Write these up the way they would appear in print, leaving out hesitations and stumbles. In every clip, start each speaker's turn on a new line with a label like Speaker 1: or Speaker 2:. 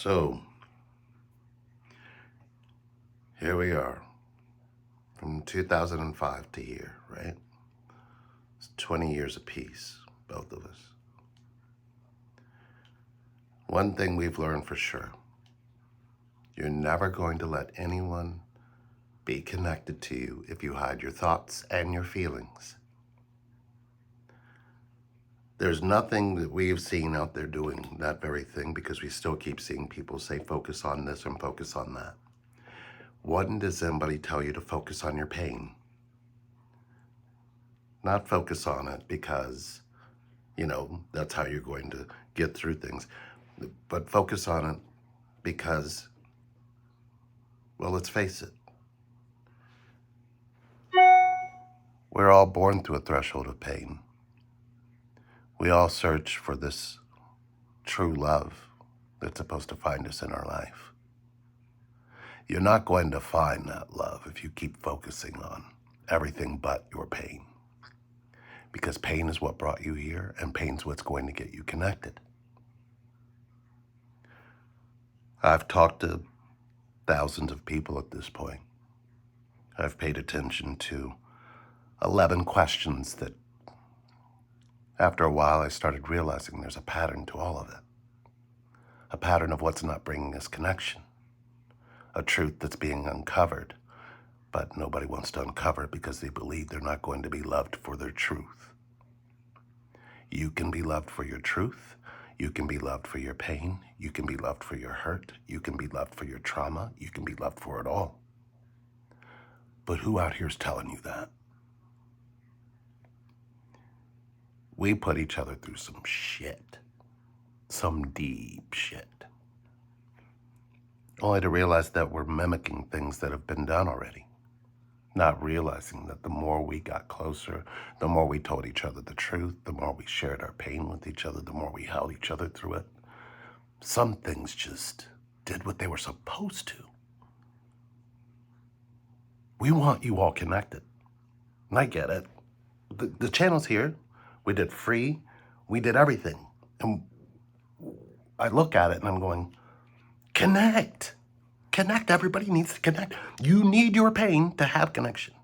Speaker 1: So here we are from 2005 to here, right? It's 20 years apiece, both of us. One thing we've learned for sure, you're never going to let anyone be connected to you if you hide your thoughts and your feelings. There's nothing that we have seen out there doing that very thing, because we still keep seeing people say focus on this and focus on that. When does anybody tell you to focus on your pain? Not focus on it because, that's how you're going to get through things. But focus on it because, well, let's face it, we're all born through a threshold of pain. We all search for this true love that's supposed to find us in our life. You're not going to find that love if you keep focusing on everything but your pain. Because pain is what brought you here, and pain's what's going to get you connected. I've talked to thousands of people at this point. I've paid attention to 11 questions that, after a while, I started realizing there's a pattern to all of it. A pattern of what's not bringing us connection. A truth that's being uncovered, but nobody wants to uncover it because they believe they're not going to be loved for their truth. You can be loved for your truth. You can be loved for your pain. You can be loved for your hurt. You can be loved for your trauma. You can be loved for it all. But who out here is telling you that? We put each other through some shit. Some deep shit. Only to realize that we're mimicking things that have been done already. Not realizing that the more we got closer, the more we told each other the truth, the more we shared our pain with each other, the more we held each other through it. Some things just did what they were supposed to. We want you all connected. And I get it. The channel's here. We did free. We did everything. And I look at it and I'm going, connect. Connect. Everybody needs to connect. You need your pain to have connection.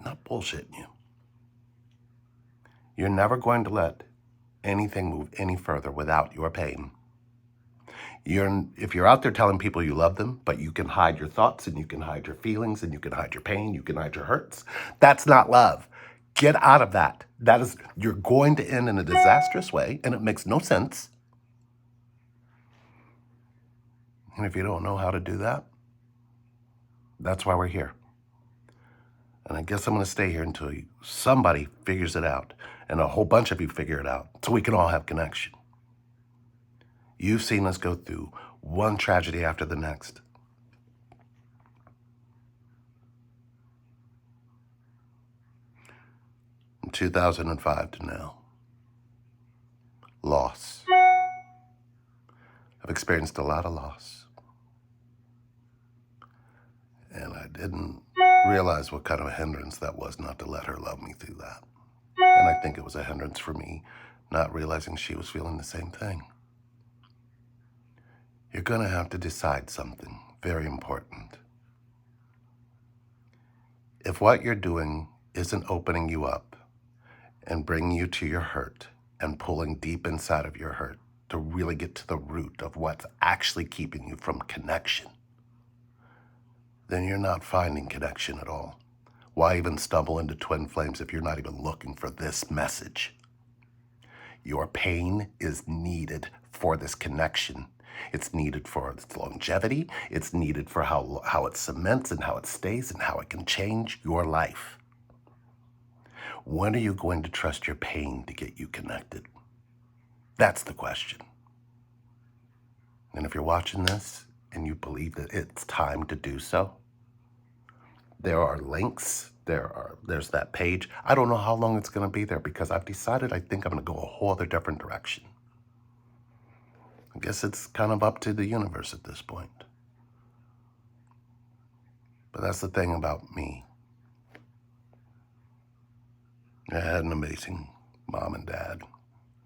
Speaker 1: Not bullshitting you. You're never going to let anything move any further without your pain. If you're out there telling people you love them, but you can hide your thoughts and you can hide your feelings and you can hide your pain, you can hide your hurts, that's not love. Get out of that. You're going to end in a disastrous way, and it makes no sense. And if you don't know how to do that, that's why we're here. And I guess I'm going to stay here until somebody figures it out, and a whole bunch of you figure it out, so we can all have connection. You've seen us go through one tragedy after the next. From 2005 to now. Loss. I've experienced a lot of loss. And I didn't realize what kind of a hindrance that was not to let her love me through that. And I think it was a hindrance for me not realizing she was feeling the same thing. You're going to have to decide something very important. If what you're doing isn't opening you up and bringing you to your hurt and pulling deep inside of your hurt to really get to the root of what's actually keeping you from connection, then you're not finding connection at all. Why even stumble into twin flames if you're not even looking for this message? Your pain is needed for this connection. It's needed for its longevity. It's needed for how it cements and how it stays and how it can change your life. When are you going to trust your pain to get you connected? That's the question. And if you're watching this and you believe that it's time to do so, there are links. There's that page. I don't know how long it's going to be there because I've decided I think I'm going to go a whole other different direction. I guess it's kind of up to the universe at this point. But that's the thing about me. I had an amazing mom and dad,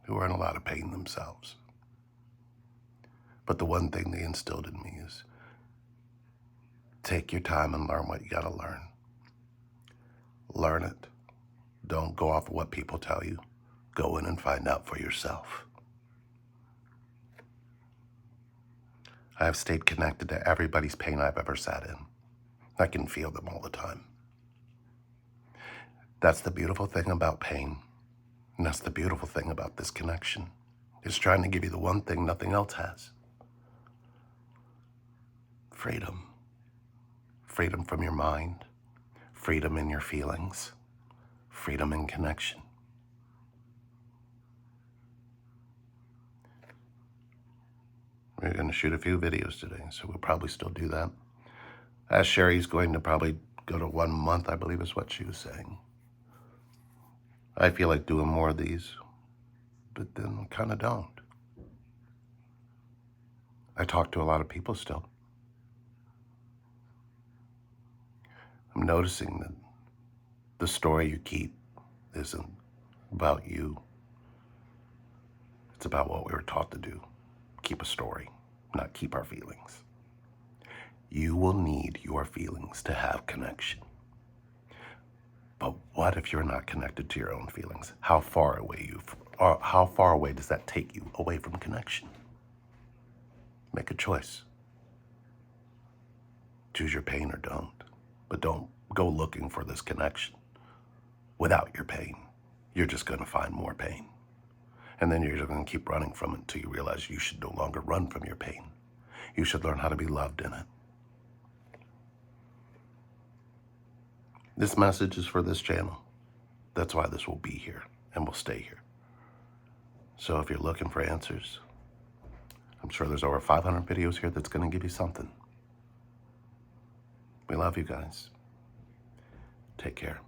Speaker 1: who are in a lot of pain themselves. But the one thing they instilled in me is take your time and learn what you gotta learn. Learn it. Don't go off of what people tell you. Go in and find out for yourself. I have stayed connected to everybody's pain I've ever sat in. I can feel them all the time. That's the beautiful thing about pain. And that's the beautiful thing about this connection. It's trying to give you the one thing nothing else has. Freedom. Freedom from your mind. Freedom in your feelings. Freedom in connection. We're going to shoot a few videos today, so we'll probably still do that. As Sherry's going to probably go to 1 month, I believe is what she was saying. I feel like doing more of these, but then kind of don't. I talk to a lot of people still. I'm noticing that the story you keep isn't about you. It's about what we were taught to do. Keep a story, not keep our feelings. You will need your feelings to have connection. But what if you're not connected to your own feelings? How far away does that take you away from connection? Make a choice. Choose your pain or don't. But don't go looking for this connection without your pain. You're just going to find more pain. And then you're just going to keep running from it until you realize you should no longer run from your pain. You should learn how to be loved in it. This message is for this channel. That's why this will be here and will stay here. So if you're looking for answers, I'm sure there's over 500 videos here that's going to give you something. We love you guys. Take care.